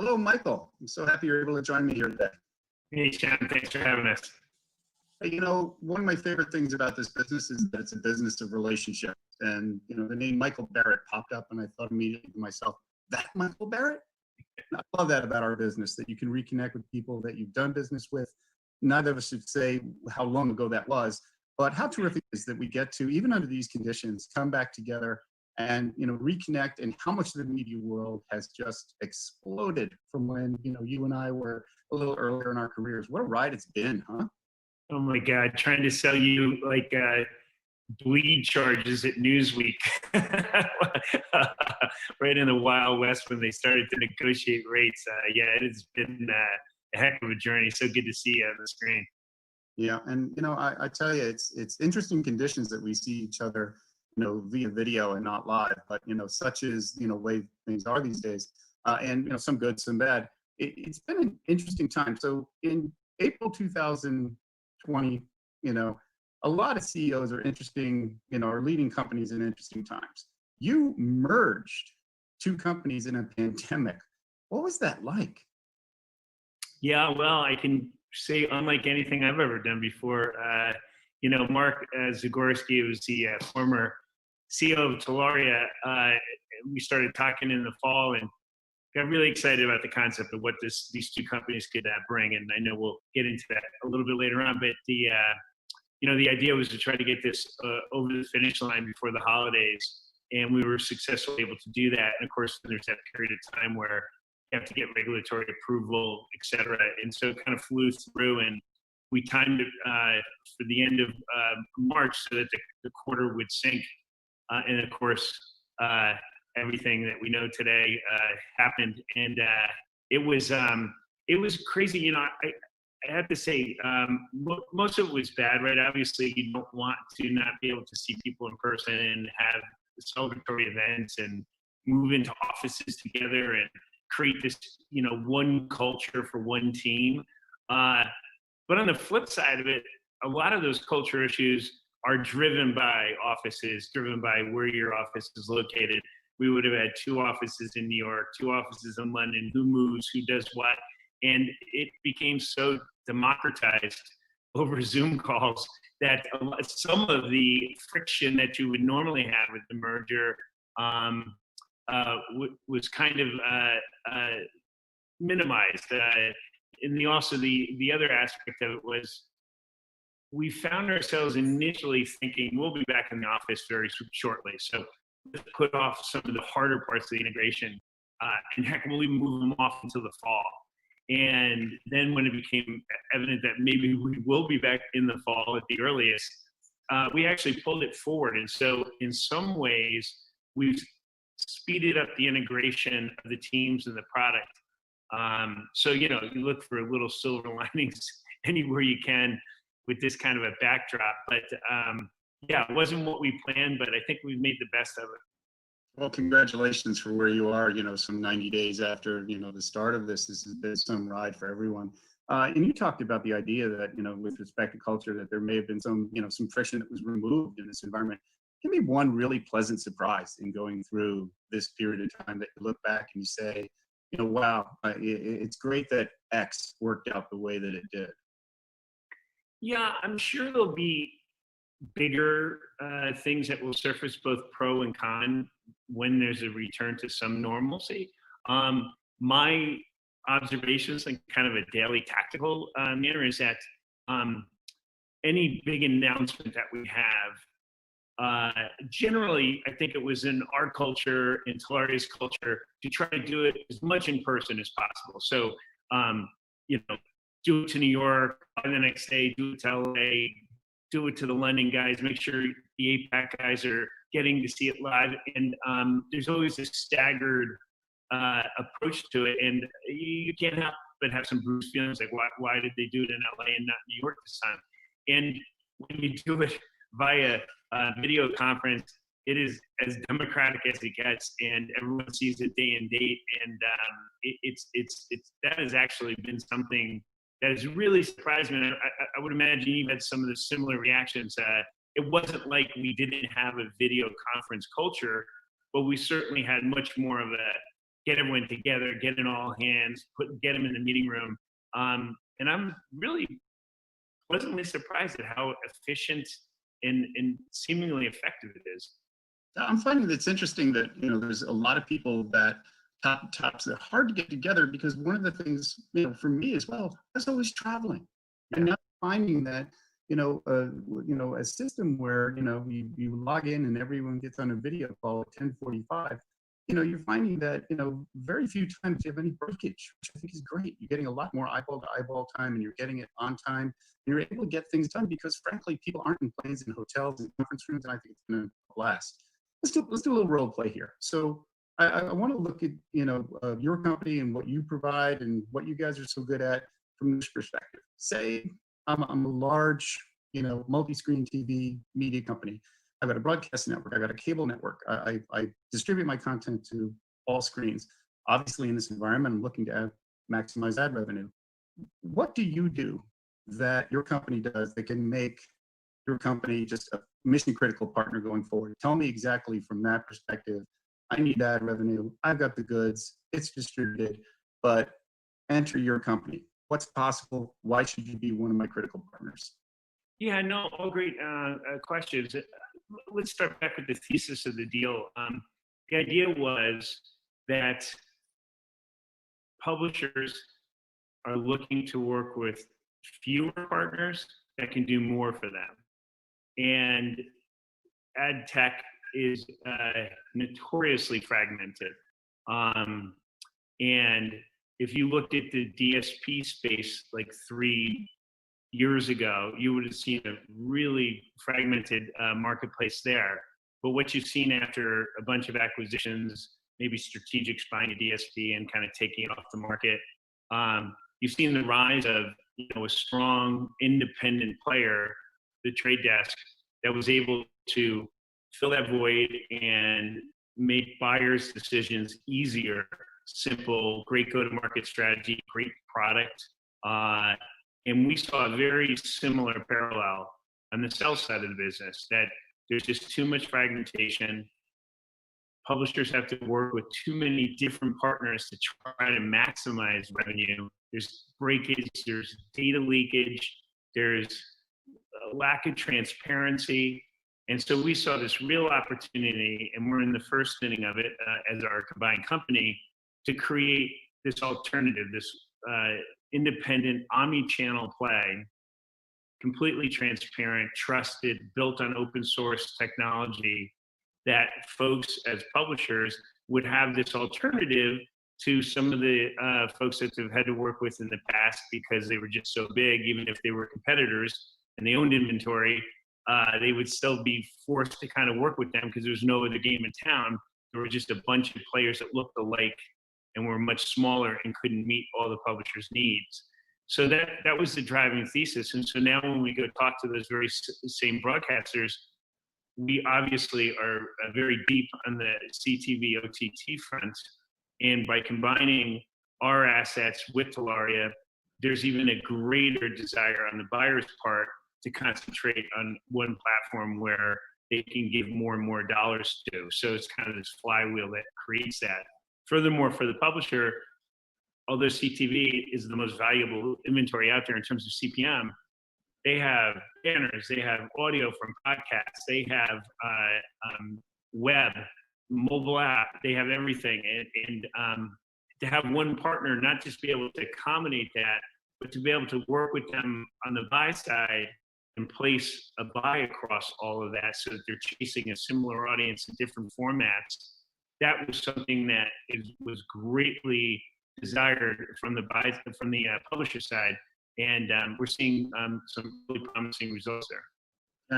Hello, Michael. I'm so happy you're able to join me here today. Hey, Sean, thanks for having us. Hey, one of my favorite things about this business is that it's a business of relationships. And, the name Michael Barret popped up, and I thought immediately to myself, that Michael Barret? And I love that about our business, that you can reconnect with people that you've done business with. Neither of us should say how long ago that was, but how terrific is that we get to, even under these conditions, come back together and reconnect, and how much the media world has just exploded from when you and I were a little earlier in our careers. What a ride it's been, huh? Oh my God, trying to sell you like bleed charges at Newsweek, right in the Wild West when they started to negotiate rates. Yeah, it has been a heck of a journey. So good to see you on the screen. Yeah, and I tell you, it's interesting conditions that we see each other, via video and not live. But such is way things are these days, and some good, some bad. It's been an interesting time. So in April 2020, a lot of CEOs are are leading companies in interesting times. You merged two companies in a pandemic. What was that like? Yeah, well, I can say unlike anything I've ever done before. Mark Zagorski was the former CEO of Telaria. We started talking in the fall and got really excited about the concept of what these two companies could bring. And I know we'll get into that a little bit later on, but the idea was to try to get this over the finish line before the holidays. And we were successfully able to do that. And of course, there's that period of time where you have to get regulatory approval, et cetera. And so it kind of flew through, and we timed it for the end of March so that the quarter would sync. And of course, everything that we know today happened. And it was crazy. I have to say, most of it was bad, right? Obviously, you don't want to not be able to see people in person and have celebratory events and move into offices together and create this, one culture for one team. But on the flip side of it, a lot of those culture issues are driven by offices, driven by where your office is located. We would have had two offices in New York, two offices in London, who moves, who does what. And it became so democratized over Zoom calls that some of the friction that you would normally have with the merger was kind of minimized. And the other aspect of it was we found ourselves initially thinking we'll be back in the office very shortly. So let's put off some of the harder parts of the integration, and heck, we'll even move them off until the fall. And then when it became evident that maybe we will be back in the fall at the earliest, we actually pulled it forward. And so in some ways, we've speeded up the integration of the teams and the product. So, you look for little silver linings anywhere you can with this kind of a backdrop. But yeah, it wasn't what we planned, but I think we've made the best of it. Well, congratulations for where you are, some 90 days after, the start of this. This has been some ride for everyone. And you talked about the idea that, with respect to culture, that there may have been some friction that was removed in this environment. Give me one really pleasant surprise in going through this period of time that you look back and you say, wow, it's great that X worked out the way that it did. Yeah, I'm sure there'll be bigger things that will surface both pro and con when there's a return to some normalcy. My observations, like kind of a daily tactical manner, is that any big announcement that we have, generally, I think it was in our culture, in Telaria's culture, to try to do it as much in person as possible. So, do it to New York, and the next day, do it to LA, do it to the London guys, make sure the APAC guys are getting to see it live. And there's always this staggered approach to it. And you can't help but have some bruised feelings like, why did they do it in LA and not New York this time? And when you do it via video conference, it is as democratic as it gets, and everyone sees it day and date. And that has actually been something that has really surprised me. I would imagine you've had some of the similar reactions. It wasn't like we didn't have a video conference culture, but we certainly had much more of get everyone together, get in all hands, get them in the meeting room. And I'm really pleasantly surprised at how efficient and seemingly effective it is. I'm finding that it's interesting that, there's a lot of people that tops that are hard to get together, because one of the things, for me as well, I was always traveling. And now finding that, a system where, you log in and everyone gets on a video call at 10:45, you're finding that, very few times you have any breakage, which I think is great. You're getting a lot more eyeball to eyeball time, and you're getting it on time. And you're able to get things done because, frankly, people aren't in planes and hotels and conference rooms, and I think it's going to last. Let's do a little role play here. So I want to look at, your company and what you provide and what you guys are so good at from this perspective. Say I'm a large, multi-screen TV media company. I've got a broadcast network. I've got a cable network. I distribute my content to all screens. Obviously, in this environment, I'm looking to maximize ad revenue. What do you do that your company does that can make your company just a mission critical partner going forward? Tell me exactly from that perspective. I need ad revenue. I've got the goods. It's distributed, but enter your company. What's possible? Why should you be one of my critical partners? Yeah, no, all great questions. Let's start back with the thesis of the deal. The idea was that publishers are looking to work with fewer partners that can do more for them. And ad tech is notoriously fragmented. And if you looked at the DSP space like 3 years ago, you would have seen a really fragmented marketplace there. But what you've seen after a bunch of acquisitions, maybe strategics buying a DSP and kind of taking it off the market, you've seen the rise of a strong independent player, the Trade Desk, that was able to fill that void and make buyers' decisions easier, simple, great go-to-market strategy, great product. And we saw a very similar parallel on the sell side of the business, that there's just too much fragmentation. Publishers have to work with too many different partners to try to maximize revenue. There's breakage, there's data leakage, there's a lack of transparency. And so we saw this real opportunity, and we're in the first inning of it as our combined company, to create this alternative, this independent omni-channel play, completely transparent, trusted, built on open source technology, that folks as publishers would have this alternative to some of the folks that they've had to work with in the past, because they were just so big. Even if they were competitors and they owned inventory, they would still be forced to kind of work with them because there was no other game in town. There were just a bunch of players that looked alike and were much smaller and couldn't meet all the publishers' needs. So that was the driving thesis. And so now when we go talk to those very same broadcasters, we obviously are very deep on the CTV OTT front. And by combining our assets with Telaria, there's even a greater desire on the buyer's part to concentrate on one platform where they can give more and more dollars to. So it's kind of this flywheel that creates that. Furthermore, for the publisher, although CTV is the most valuable inventory out there in terms of CPM, they have banners, they have audio from podcasts, they have web, mobile app, they have everything. And to have one partner, not just be able to accommodate that, but to be able to work with them on the buy side and place a buy across all of that so that they're chasing a similar audience in different formats, that was something that was greatly desired from the publisher side. And we're seeing some really promising results there.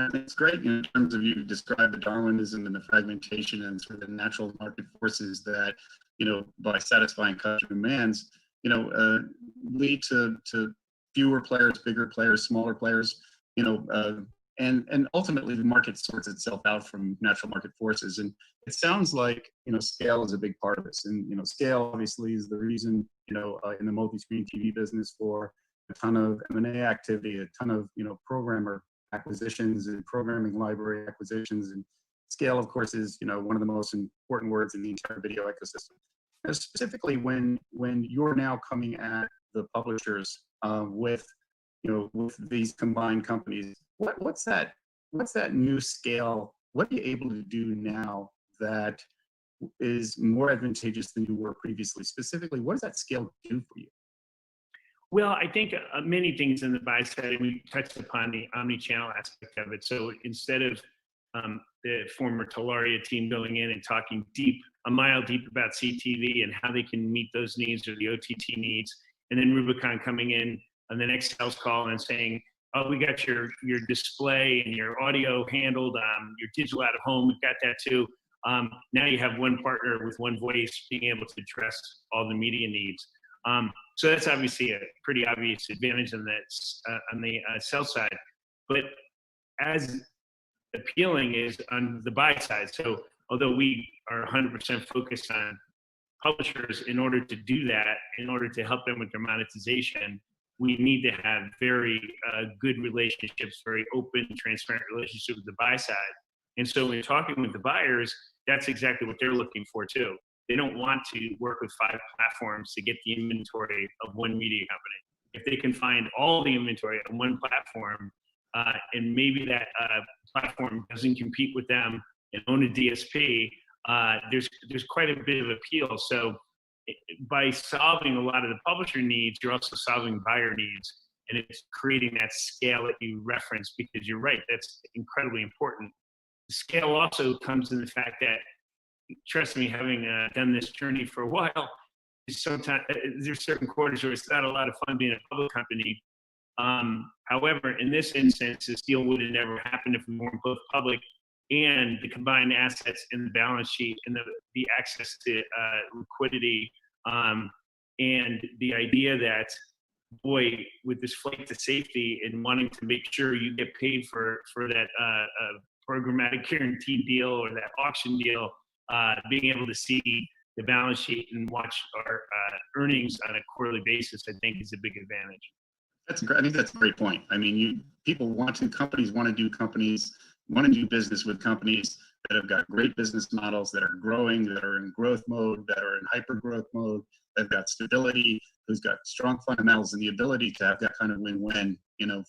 And it's great in terms of, you describe the Darwinism and the fragmentation and sort of the natural market forces that, by satisfying customer demands, lead to fewer players, bigger players, smaller players, and ultimately the market sorts itself out from natural market forces. And it sounds like, scale is a big part of this. And, scale obviously is the reason, in the multi-screen TV business, for a ton of M&A activity, a ton of, programmer acquisitions and programming library acquisitions. And scale, of course, is, one of the most important words in the entire video ecosystem. Specifically when you're now coming at the publishers with with these combined companies, what's that new scale? What are you able to do now that is more advantageous than you were previously? Specifically, what does that scale do for you? Well, I think many things in the buy side, and we touched upon the omni-channel aspect of it. So instead of the former Telaria team going in and talking deep, a mile deep about CTV and how they can meet those needs or the OTT needs, and then Rubicon coming in on the next sales call and saying, "Oh, we got your display and your audio handled, your digital out of home, we've got that too." Now you have one partner with one voice being able to address all the media needs. So that's obviously a pretty obvious advantage on the sell side. But as appealing is on the buy side. So although we are 100% focused on publishers, in order to do that, in order to help them with their monetization, we need to have very good relationships, very open, transparent relationships with the buy side. And so when talking with the buyers, that's exactly what they're looking for too. They don't want to work with 5 platforms to get the inventory of one media company. If they can find all the inventory on one platform, and maybe that platform doesn't compete with them and own a DSP, there's quite a bit of appeal. So by solving a lot of the publisher needs, you're also solving buyer needs, and it's creating that scale that you referenced, because you're right, that's incredibly important. The scale also comes in the fact that, trust me, having done this journey for a while, sometimes there's certain quarters where it's not a lot of fun being a public company. However, in this instance, this deal would have never happened if we weren't both public, and the combined assets in the balance sheet and the access to liquidity, and the idea that, boy, with this flight to safety and wanting to make sure you get paid for that programmatic guaranteed deal or that auction deal, being able to see the balance sheet and watch our earnings on a quarterly basis, I think is a big advantage. I think that's a great point. I mean, companies want to do business with companies that have got great business models, that are growing, that are in growth mode, that are in hyper growth mode, that've got stability, who's got strong fundamentals, and the ability to have that kind of win-win.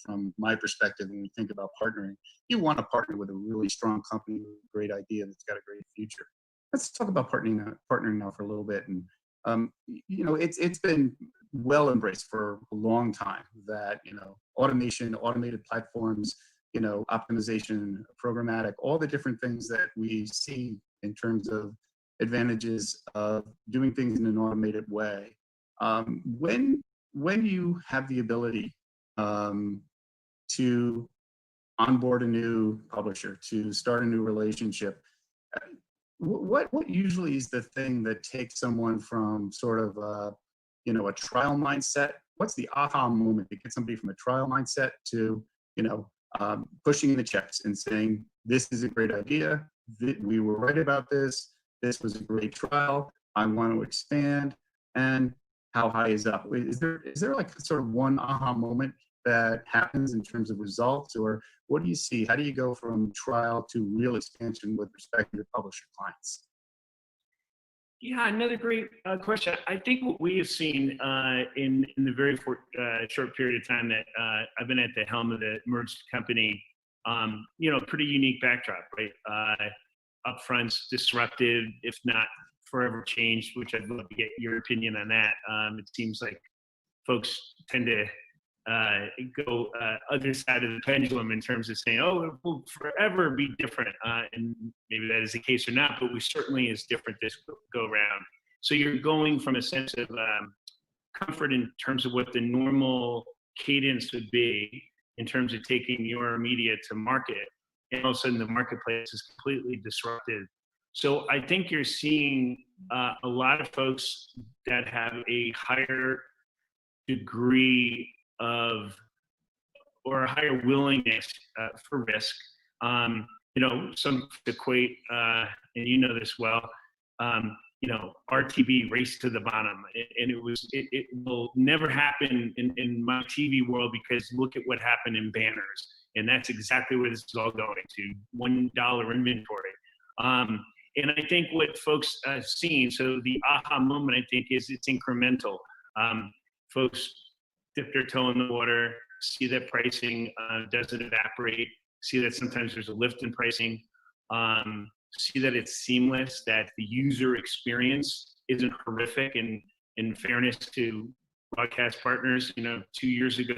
From my perspective, when we think about partnering, you want to partner with a really strong company with a great idea that's got a great future. Let's talk about partnering now for a little bit. And it's been well embraced for a long time that automation, automated platforms, optimization, programmatic, all the different things that we see in terms of advantages of doing things in an automated way. When you have the ability to onboard a new publisher, to start a new relationship, what usually is the thing that takes someone from sort of a trial mindset? What's the aha moment that gets somebody from a trial mindset to pushing in the checks and saying, this is a great idea, we were right about this was a great trial, I want to expand, and how high is up? Is there like sort of one aha moment that happens in terms of results, or what do you see? How do you go from trial to real expansion with respect to your publisher clients? Yeah, another great question. I think what we have seen in the very short period of time that I've been at the helm of the merged company, pretty unique backdrop, right? Upfronts, disruptive, if not forever changed, which I'd love to get your opinion on that. It seems like folks tend to go other side of the pendulum in terms of saying, oh, it will forever be different. And maybe that is the case or not, but we certainly is different this go round. So you're going from a sense of comfort in terms of what the normal cadence would be in terms of taking your media to market. And all of a sudden the marketplace is completely disrupted. So I think you're seeing a lot of folks that have a higher degree of, or a higher willingness for risk. Some equate, and you know this well, RTB, race to the bottom. And it will never happen in my TV world, because look at what happened in banners. And that's exactly where this is all going to, $1 inventory. And I think what folks have seen, so the aha moment, I think, is it's incremental. Folks dip their toe in the water, see that pricing doesn't evaporate, see that sometimes there's a lift in pricing, see that it's seamless, that the user experience isn't horrific. And in fairness to broadcast partners, 2 years ago,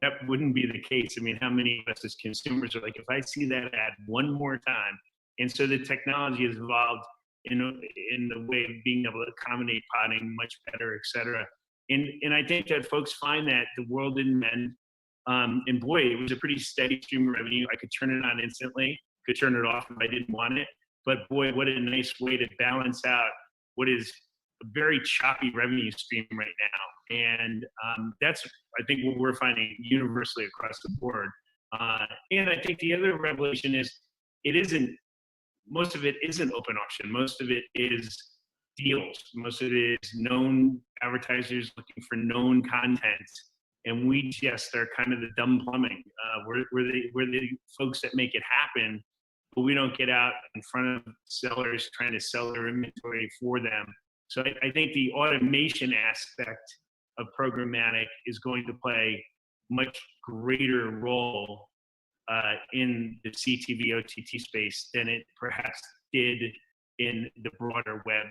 that wouldn't be the case. I mean, how many of us as consumers are like, if I see that ad one more time? And so the technology has evolved in the way of being able to accommodate potting much better, et cetera. And I think that folks find that the world didn't end. And boy, it was a pretty steady stream of revenue. I could turn it on instantly, could turn it off if I didn't want it. But boy, what a nice way to balance out what is a very choppy revenue stream right now. And that's, I think, what we're finding universally across the board. And I think the other revelation is most of it isn't open auction. Most of it is deals. Most of it is known advertisers looking for known content. And we just are kind of the dumb plumbing. We're the folks that make it happen, but we don't get out in front of sellers trying to sell their inventory for them. So I think the automation aspect of programmatic is going to play much greater role in the CTV OTT space than it perhaps did in the broader web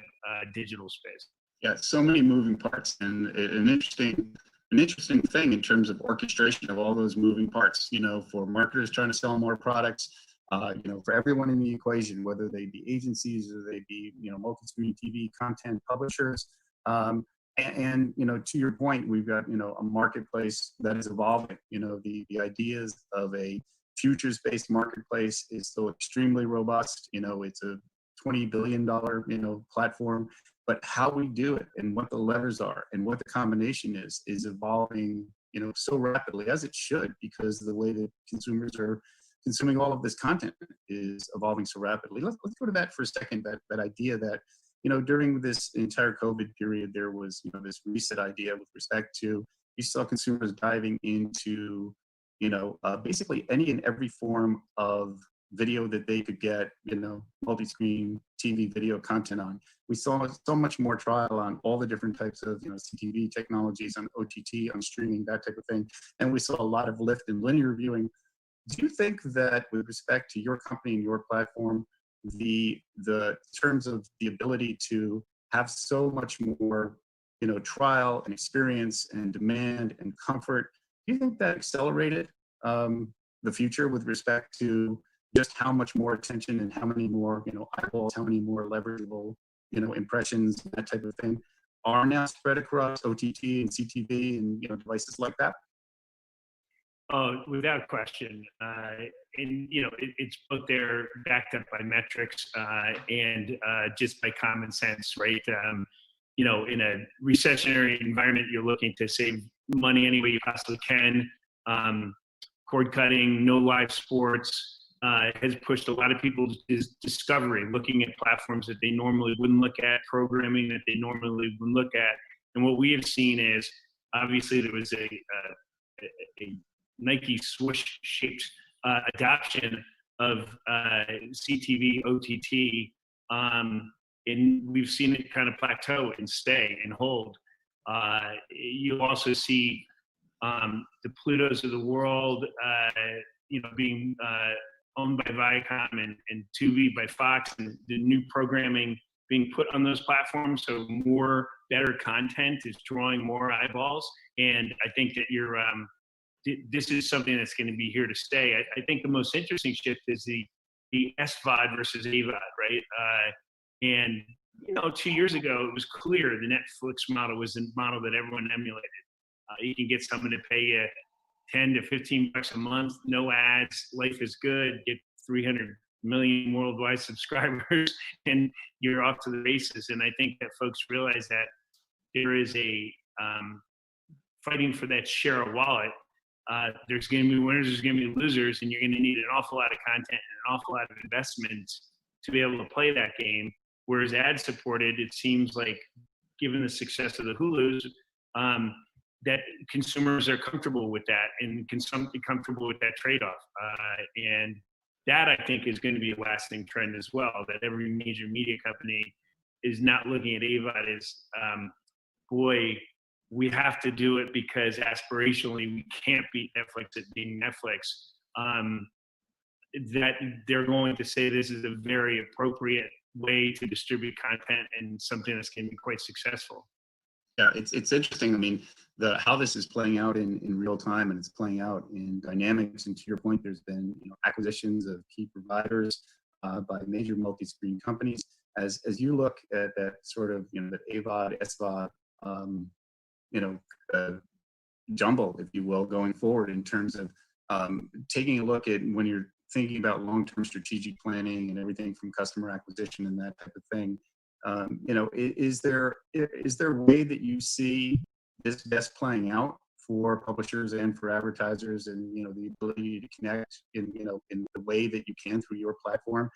digital space. Yeah, so many moving parts, and an interesting thing in terms of orchestration of all those moving parts. For marketers trying to sell more products, for everyone in the equation, whether they be agencies or they be multi-screen TV content publishers. And to your point, we've got a marketplace that is evolving. The ideas of a futures-based marketplace is still extremely robust. It's a $20 billion platform, but how we do it and what the levers are and what the combination is evolving so rapidly, as it should, because the way that consumers are consuming all of this content is evolving so rapidly. Let's go to that for a second. That idea that during this entire COVID period, there was this reset idea with respect to, you saw consumers diving into basically any and every form of video that they could get multi-screen TV video content on. We saw so much more trial on all the different types of CTV technologies, on OTT, on streaming, that type of thing, and we saw a lot of lift in linear viewing. Do you think that with respect to your company and your platform, the terms of the ability to have so much more trial and experience and demand and comfort, do you think that accelerated the future with respect to just how much more attention and how many more eyeballs, how many more leverageable impressions, that type of thing are now spread across OTT and CTV and devices like that? Oh, without question. And it's both there, backed up by metrics and just by common sense, right? In a recessionary environment, you're looking to save money any way you possibly can. Cord cutting, no live sports has pushed a lot of people's discovery, looking at platforms that they normally wouldn't look at, programming that they normally wouldn't look at. And what we have seen is, obviously, there was a Nike swoosh shaped adoption of CTV OTT, and we've seen it kind of plateau and stay and hold. You also see the Plutos of the world, being owned by Viacom and Tubi by Fox, and the new programming being put on those platforms. So more better content is drawing more eyeballs, and I think that this is something that's going to be here to stay. I think the most interesting shift is the SVOD versus AVOD, right? And 2 years ago, it was clear the Netflix model was the model that everyone emulated. You can get someone to pay you 10 to 15 bucks a month, no ads, life is good, get 300 million worldwide subscribers, and you're off to the races. And I think that folks realize that there is a fighting for that share of wallet. There's going to be winners, there's going to be losers, and you're going to need an awful lot of content and an awful lot of investment to be able to play that game. Whereas ad supported, it seems like, given the success of the Hulus, that consumers are comfortable with that and comfortable with that trade-off. And that I think is going to be a lasting trend as well, that every major media company is not looking at AVOD as, boy, we have to do it because aspirationally we can't beat Netflix at being Netflix. That they're going to say this is a very appropriate way to distribute content and something that's going to be quite successful. Yeah, it's interesting. I mean, how this is playing out in real time, and it's playing out in dynamics. And to your point, there's been acquisitions of key providers by major multi-screen companies. As you look at that sort of that AVOD, SVOD, jumble, if you will, going forward in terms of taking a look at when you're thinking about long-term strategic planning and everything from customer acquisition and that type of thing. Is there a way that you see this best playing out for publishers and for advertisers, and the ability to connect in the way that you can through your platform,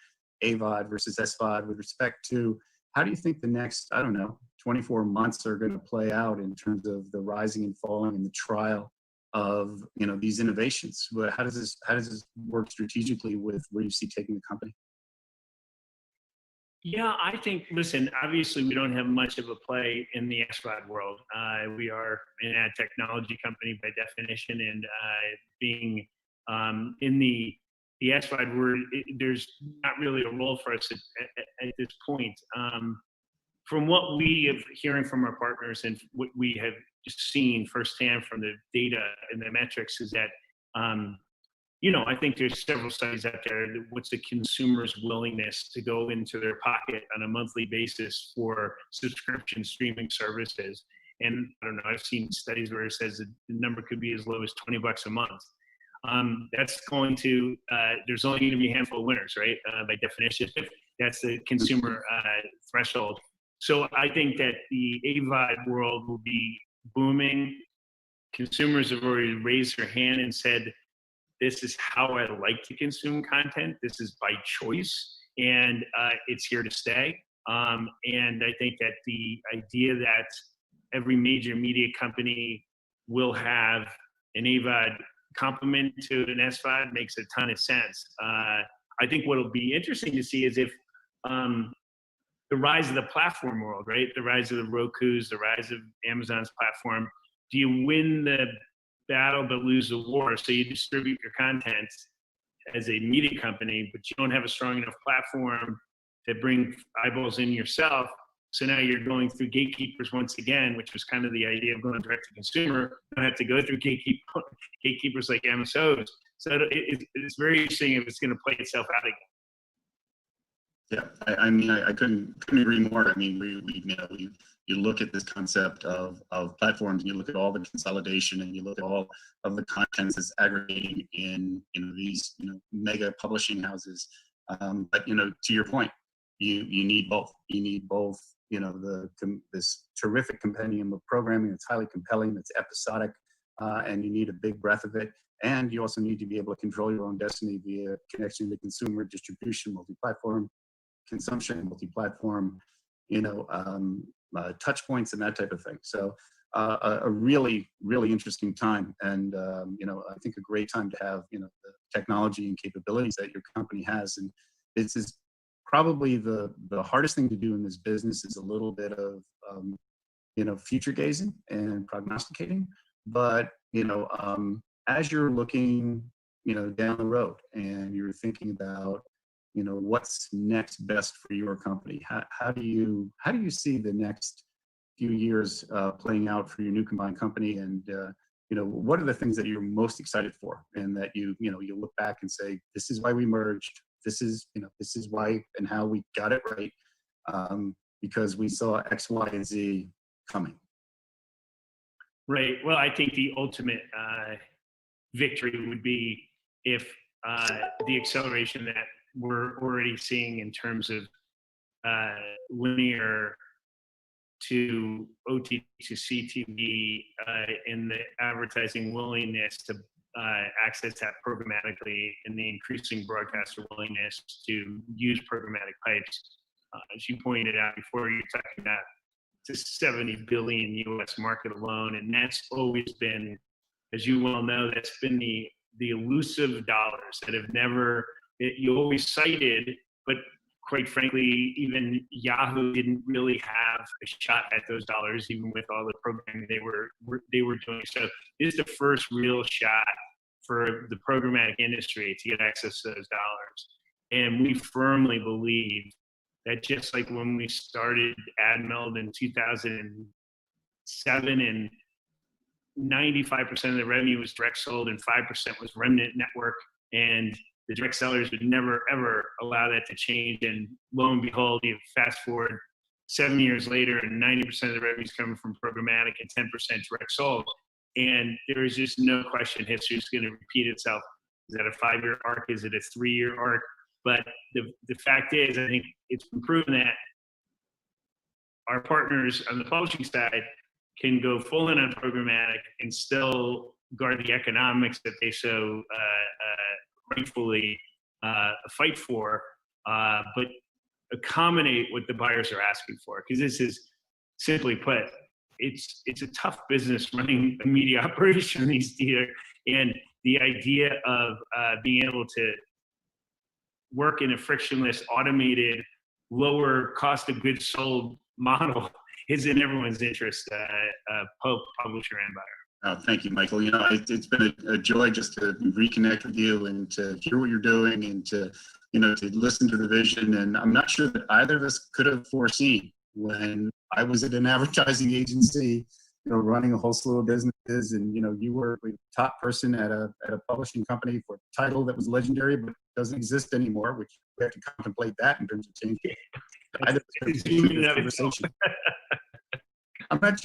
AVOD versus SVOD, with respect to how do you think the next 24 months are going to play out in terms of the rising and falling and the trial of these innovations? How does this work strategically with where you see taking the company? Yeah, I think, listen, obviously we don't have much of a play in the SVOD world. We are an ad technology company by definition, and being in the SVOD world, there's not really a role for us at this point. From what we have hearing from our partners and what we have just seen firsthand from the data and the metrics is that, I think there's several studies out there. What's the consumer's willingness to go into their pocket on a monthly basis for subscription streaming services? And I don't know, I've seen studies where it says the number could be as low as $20 a month. That's going to, there's only going to be a handful of winners, right? By definition, that's the consumer threshold. So I think that the AVOD world will be booming. Consumers have already raised their hand and said, this is how I like to consume content. This is by choice, and it's here to stay. And I think that the idea that every major media company will have an AVOD complement to an SVOD makes a ton of sense. I think what will be interesting to see is if the rise of the platform world, right? The rise of the Rokus, the rise of Amazon's platform. Do you win the battle but lose the war? So you distribute your content as a media company, but you don't have a strong enough platform to bring eyeballs in yourself. So now you're going through gatekeepers once again, which was kind of the idea of going direct to consumer. You don't have to go through gatekeepers like MSOs. So it's very interesting if it's going to play itself out again. Yeah, I mean, I couldn't agree more. I mean, you look at this concept of platforms, and you look at all the consolidation, and you look at all of the content that's aggregating in these mega publishing houses. But to your point, you need both. You need both. This terrific compendium of programming that's highly compelling, that's episodic, and you need a big breadth of it. And you also need to be able to control your own destiny via connection to consumer, distribution, multi-platform consumption, multi-platform, touch points and that type of thing. So a really, really interesting time. And, I think a great time to have, the technology and capabilities that your company has. And this is probably the hardest thing to do in this business is a little bit of, future gazing and prognosticating. But, as you're looking, down the road and you're thinking about, what's next best for your company? How do you see the next few years playing out for your new combined company? And what are the things that you're most excited for, and that you look back and say, this is why we merged. This is why and how we got it right, because we saw X, Y, and Z coming. Right. Well, I think the ultimate victory would be if the acceleration that we're already seeing in terms of linear to OTT to CTV in the advertising willingness to access that programmatically, and the increasing broadcaster willingness to use programmatic pipes. As you pointed out before, you're talking about the 70 billion US market alone, and that's always been, as you well know, that's been the elusive dollars that have never you always cited, but quite frankly, even Yahoo didn't really have a shot at those dollars, even with all the programming they were doing. So this is the first real shot for the programmatic industry to get access to those dollars. And we firmly believe that just like when we started AdMeld in 2007, and 95% of the revenue was direct sold and 5% was remnant network, and the direct sellers would never ever allow that to change. And lo and behold, you fast forward 7 years later, and 90% of the revenue is coming from programmatic and 10% direct sold. And there is just no question history is going to repeat itself. Is that a 5-year arc? Is it a 3-year arc? But the fact is, I think it's been proven that our partners on the publishing side can go full in on programmatic and still guard the economics that they so rightfully fight for, but accommodate what the buyers are asking for. Because this is, simply put, it's a tough business running a media operation these days, and the idea of being able to work in a frictionless, automated, lower cost of goods sold model is in everyone's interest, publisher and buyer. Oh, thank you, Michael. You know, it's been a joy just to reconnect with you and to hear what you're doing and to, you know, to listen to the vision. And I'm not sure that either of us could have foreseen when I was at an advertising agency, you know, running a whole slew of businesses, and you know, you were a top person at a publishing company for a title that was legendary but doesn't exist anymore, which we have to contemplate that in terms of changing. I'm not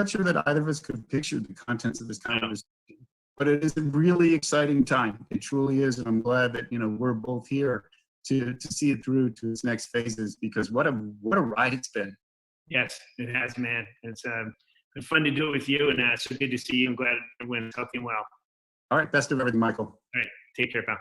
sure that either of us could have pictured the contents of this conversation, but it is a really exciting time. It truly is, and I'm glad that, you know, we're both here to see it through to its next phases, because what a ride it's been. Yes, it has, man. It's been fun to do it with you, and so good to see you. I'm glad everyone's healthy and well. All right, best of everything, Michael. All right, take care, pal.